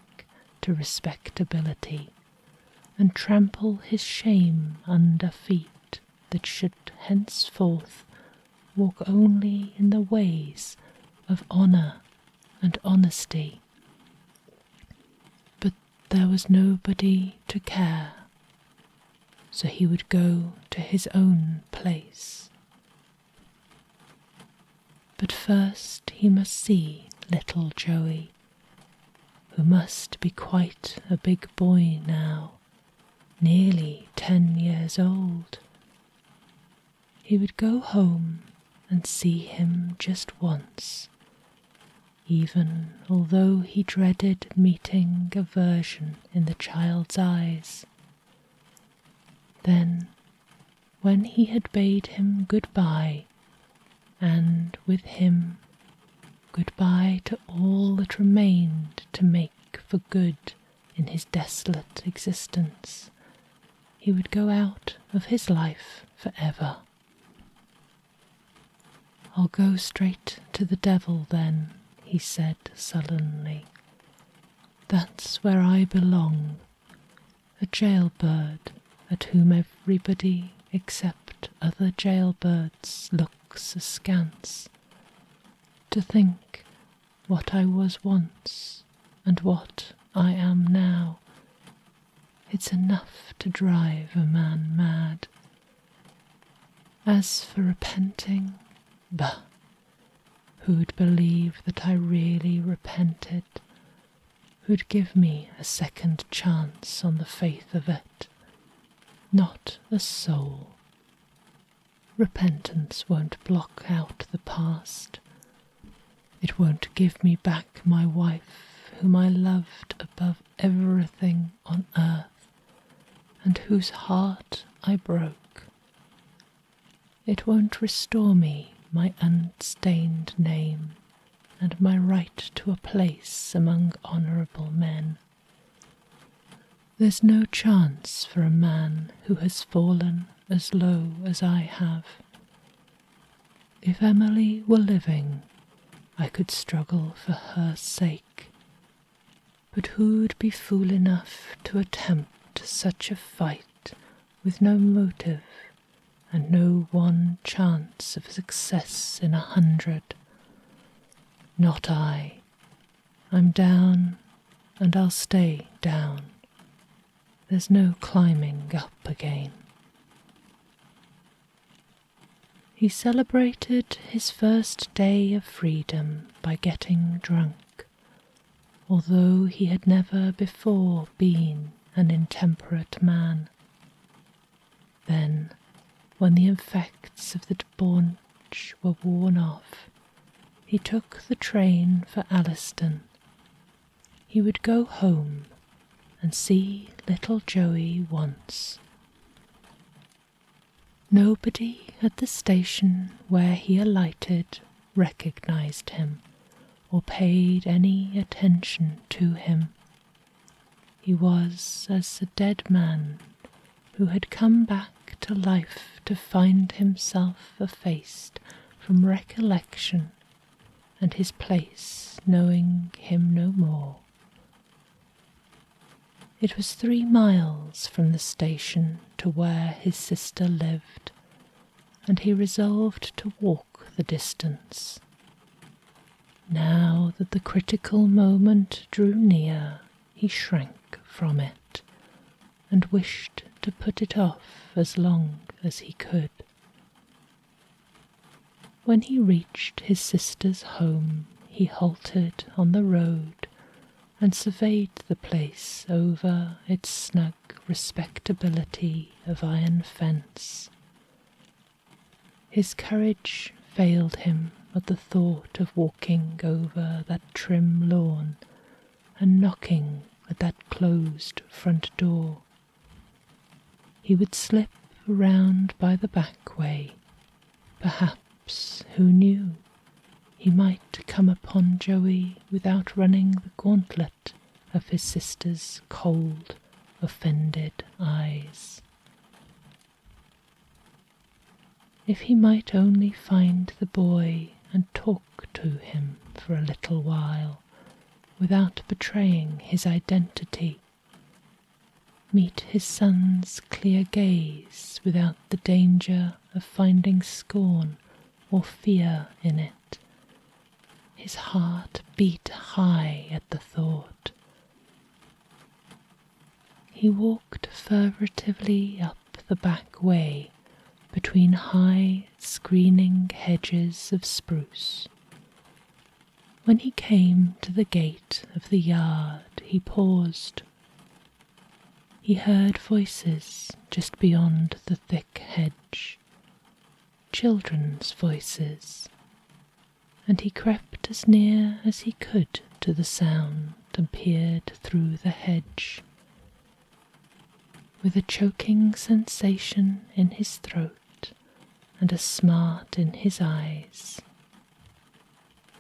to respectability and trample his shame under feet that should henceforth walk only in the ways of honour and honesty. But there was nobody to care, so he would go to his own place. But first he must see little Joey, who must be quite a big boy now, nearly 10 years old. He would go home and see him just once, even although he dreaded meeting aversion in the child's eyes. Then, when he had bade him goodbye, and with him goodbye to all that remained to make for good in his desolate existence, he would go out of his life forever. "I'll go straight to the devil then," he said sullenly. "That's where I belong, a jailbird at whom everybody except other jailbirds looks askance. To think what I was once and what I am now, it's enough to drive a man mad. As for repenting, bah, who'd believe that I really repented? Who'd give me a second chance on the faith of it? Not a soul. Repentance won't block out the past. It won't give me back my wife, whom I loved above everything on earth, and whose heart I broke. It won't restore me my unstained name and my right to a place among honourable men. There's no chance for a man who has fallen as low as I have. If Emily were living, I could struggle for her sake, but who'd be fool enough to attempt such a fight with no motive and no one chance of success in 100? Not I. I'm down, and I'll stay down. There's no climbing up again." He celebrated his first day of freedom by getting drunk, although he had never before been an intemperate man. Then, when the effects of the debauch were worn off, he took the train for Alliston. He would go home and see little Joey once. Nobody at the station where he alighted recognized him or paid any attention to him. He was as a dead man who had come back to life to find himself effaced from recollection and his place knowing him no more. It was 3 miles from the station to where his sister lived, and he resolved to walk the distance. Now that the critical moment drew near, he shrank from it, and wished to put it off as long as he could. When he reached his sister's home, he halted on the road and surveyed the place over its snug respectability of iron fence. His courage failed him at the thought of walking over that trim lawn and knocking at that closed front door. He would slip round by the back way. Perhaps, who knew, he might come upon Joey without running the gauntlet of his sister's cold, offended eyes. If he might only find the boy and talk to him for a little while without betraying his identity, meet his son's clear gaze without the danger of finding scorn or fear in it. His heart beat high at the thought. He walked furtively up the back way between high screening hedges of spruce. When he came to the gate of the yard, he paused. He heard voices just beyond the thick hedge, children's voices, and he crept as near as he could to the sound and peered through the hedge. With a choking sensation in his throat and a smart in his eyes.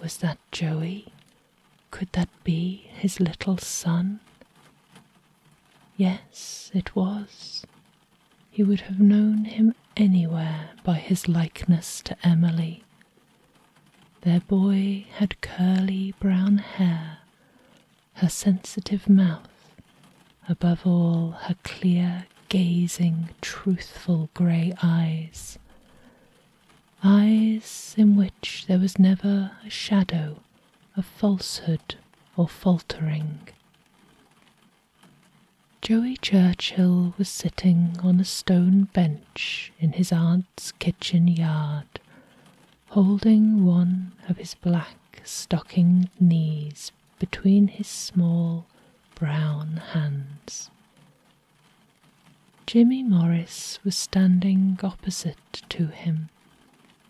Was that Joey? Could that be his little son? Yes, it was. He would have known him anywhere by his likeness to Emily. Their boy had curly brown hair, her sensitive mouth, above all her clear, gazing, truthful grey eyes. Eyes in which there was never a shadow of falsehood or faltering. Joey Churchill was sitting on a stone bench in his aunt's kitchen yard, holding one of his black stockinged knees between his small brown hands. Jimmy Morris was standing opposite to him,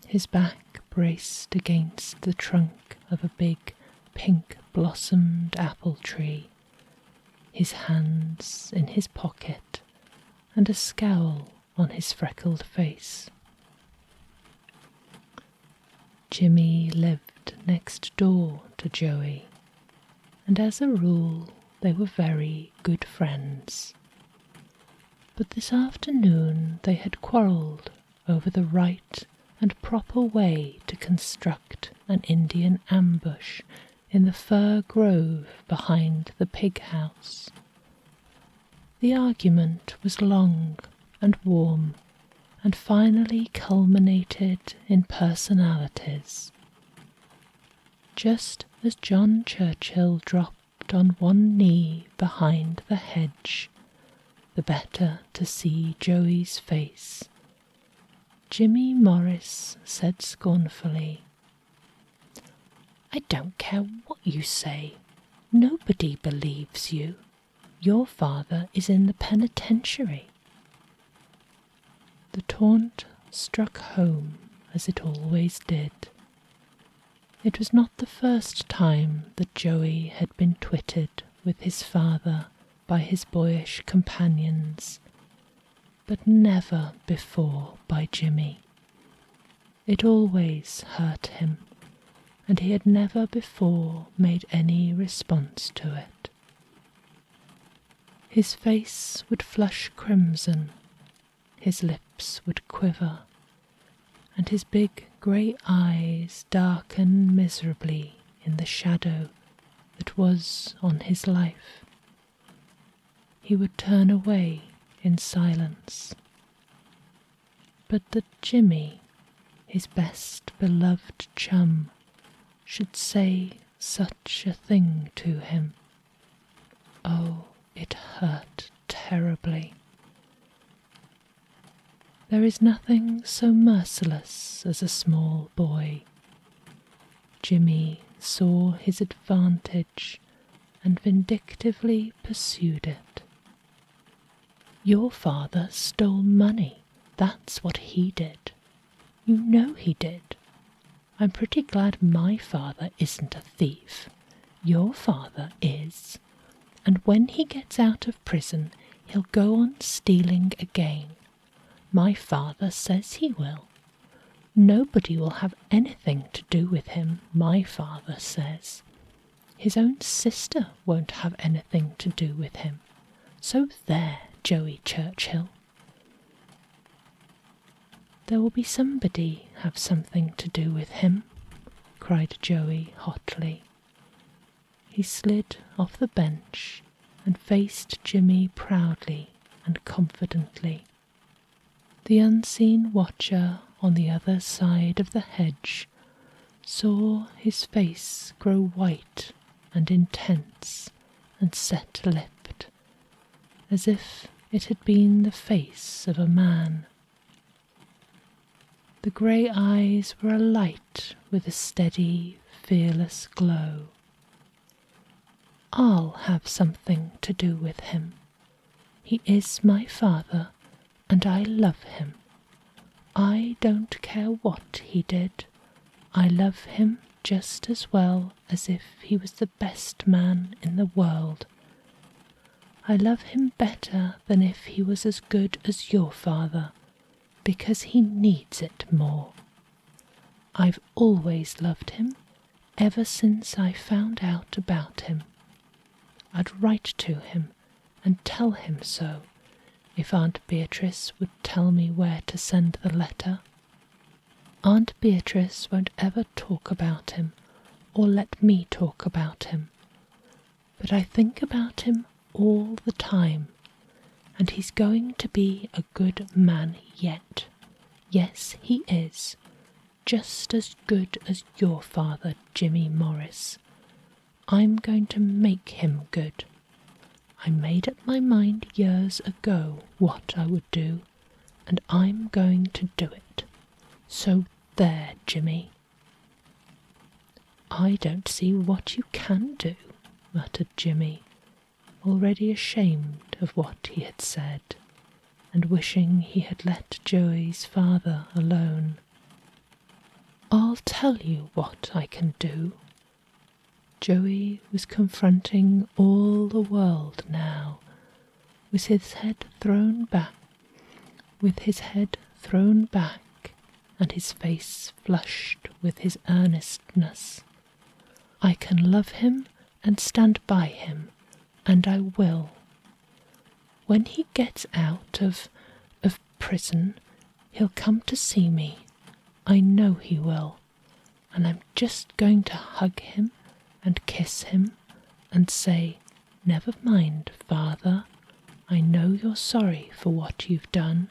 his back braced against the trunk of a big pink-blossomed apple tree, his hands in his pocket and a scowl on his freckled face. Jimmy lived next door to Joey, and as a rule they were very good friends. But this afternoon they had quarrelled over the right and proper way to construct an Indian ambush in the fir grove behind the pig house. The argument was long and warm, and finally culminated in personalities. Just as John Churchill dropped on one knee behind the hedge, the better to see Joey's face, Jimmy Morris said scornfully, "I don't care what you say. Nobody believes you. Your father is in the penitentiary." The taunt struck home as it always did. It was not the first time that Joey had been twitted with his father by his boyish companions, but never before by Jimmy. It always hurt him, and he had never before made any response to it. His face would flush crimson, his lips would quiver, and his big grey eyes darken miserably in the shadow that was on his life. He would turn away in silence. But that Jimmy, his best beloved chum, should say such a thing to him. Oh, it hurt terribly. There is nothing so merciless as a small boy. Jimmy saw his advantage and vindictively pursued it. "Your father stole money, that's what he did. You know he did. I'm pretty glad my father isn't a thief. Your father is. And when he gets out of prison, he'll go on stealing again. My father says he will. Nobody will have anything to do with him, my father says. His own sister won't have anything to do with him. So there, Joey Churchill." "There will be somebody have something to do with him," cried Joey hotly. He slid off the bench and faced Jimmy proudly and confidently. The unseen watcher on the other side of the hedge saw his face grow white and intense and set-lipped, as if it had been the face of a man. The grey eyes were alight with a steady, fearless glow. "I'll have something to do with him. He is my father, and I love him. I don't care what he did. I love him just as well as if he was the best man in the world. I love him better than if he was as good as your father, because he needs it more. I've always loved him, ever since I found out about him. I'd write to him and tell him so, if Aunt Beatrice would tell me where to send the letter. Aunt Beatrice won't ever talk about him, or let me talk about him, but I think about him all the time, and he's going to be a good man yet. Yes, he is, just as good as your father, Jimmy Morris. I'm going to make him good. I made up my mind years ago what I would do, and I'm going to do it. So there, Jimmy. I don't see what you can do, muttered Jimmy, already ashamed of what he had said, and wishing he had let Joey's father alone. I'll tell you what I can do. Joey was confronting all the world now, with his head thrown back, and his face flushed with his earnestness. I can love him and stand by him, and I will. When he gets out of prison, he'll come to see me. I know he will, and I'm just going to hug him and kiss him and say, "Never mind, Father. I know you're sorry for what you've done,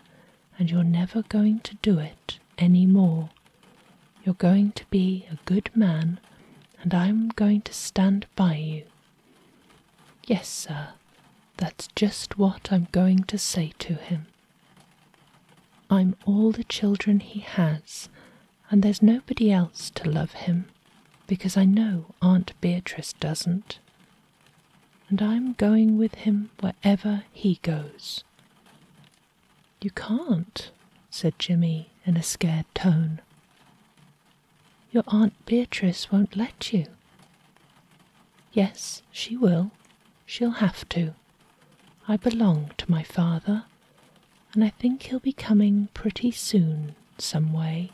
and you're never going to do it any more. You're going to be a good man, and I'm going to stand by you." Yes, sir, that's just what I'm going to say to him. I'm all the children he has, and there's nobody else to love him, because I know Aunt Beatrice doesn't. And I'm going with him wherever he goes. You can't, said Jimmy in a scared tone. Your Aunt Beatrice won't let you. Yes, she will. She'll have to. I belong to my father, and I think he'll be coming pretty soon, some way.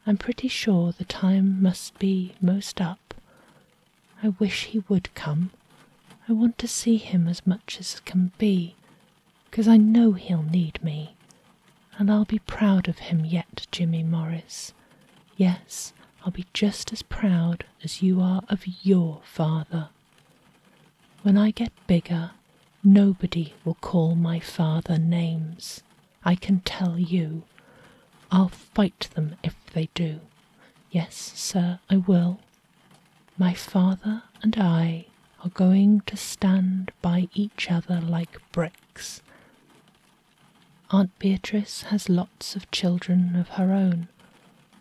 I'm pretty sure the time must be most up. I wish he would come. I want to see him as much as can be, 'cause I know he'll need me, and I'll be proud of him yet, Jimmy Morris. Yes, I'll be just as proud as you are of your father. When I get bigger, nobody will call my father names. I can tell you. I'll fight them if they do. Yes, sir, I will. My father and I are going to stand by each other like bricks. Aunt Beatrice has lots of children of her own,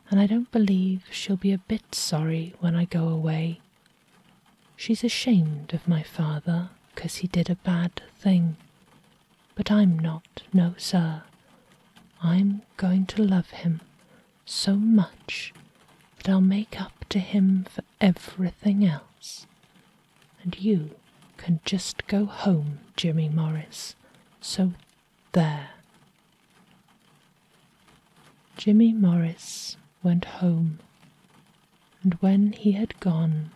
and I don't believe she'll be a bit sorry when I go away. She's ashamed of my father 'cause he did a bad thing, but I'm not, no, sir. I'm going to love him so much that I'll make up to him for everything else. And you can just go home, Jimmy Morris. So there. Jimmy Morris went home, and when he had gone,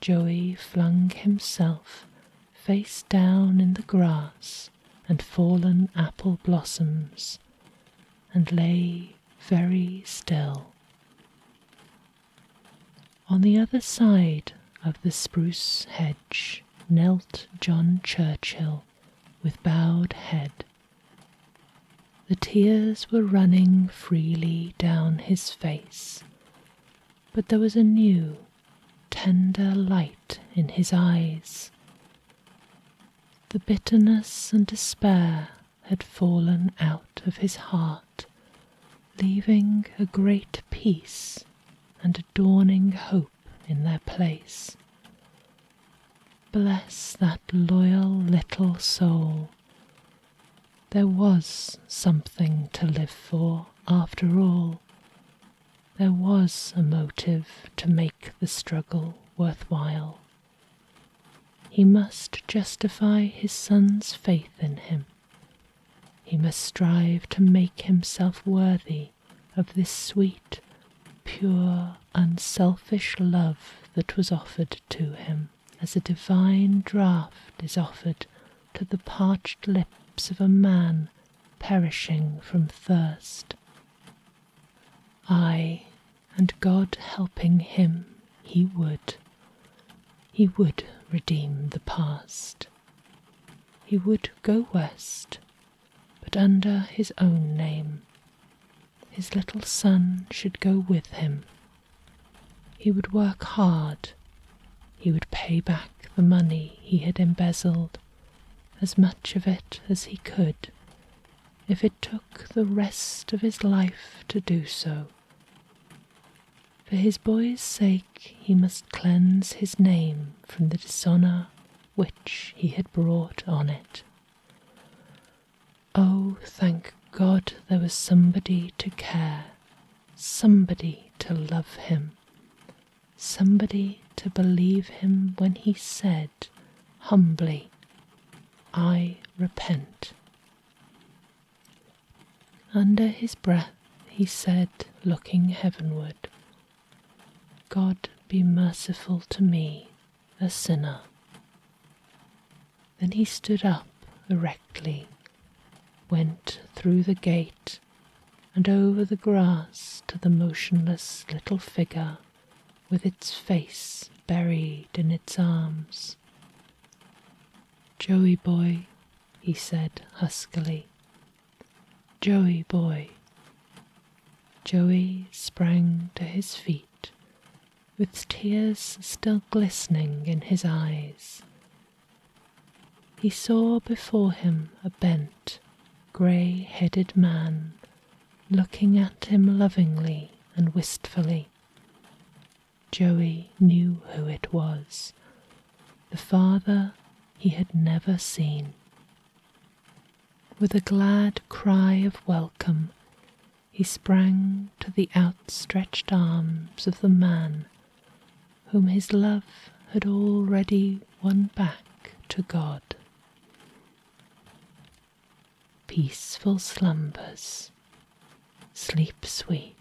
Joey flung himself face down in the grass and fallen apple blossoms, and lay very still. On the other side of the spruce hedge knelt John Churchill with bowed head. The tears were running freely down his face, but there was a new, tender light in his eyes. The bitterness and despair had fallen out of his heart, leaving a great peace and a dawning hope in their place. Bless that loyal little soul. There was something to live for after all. There was a motive to make the struggle worthwhile. He must justify his son's faith in him. He must strive to make himself worthy of this sweet, pure, unselfish love that was offered to him, as a divine draught is offered to the parched lips of a man perishing from thirst. Aye, and God helping him, he would redeem the past. He would go west, but under his own name. His little son should go with him. He would work hard. He would pay back the money he had embezzled, as much of it as he could, if it took the rest of his life to do so. For his boy's sake he must cleanse his name from the dishonour which he had brought on it. Oh, thank God there was somebody to care, somebody to love him, somebody to believe him when he said, humbly, I repent. Under his breath he said, looking heavenward, God be merciful to me, a sinner. Then he stood up erectly, went through the gate and over the grass to the motionless little figure with its face buried in its arms. Joey boy, he said huskily. Joey boy. Joey sprang to his feet, with tears still glistening in his eyes. He saw before him a bent, grey-headed man, looking at him lovingly and wistfully. Joey knew who it was, the father he had never seen. With a glad cry of welcome, he sprang to the outstretched arms of the man whom his love had already won back to God. Peaceful slumbers, sleep sweet.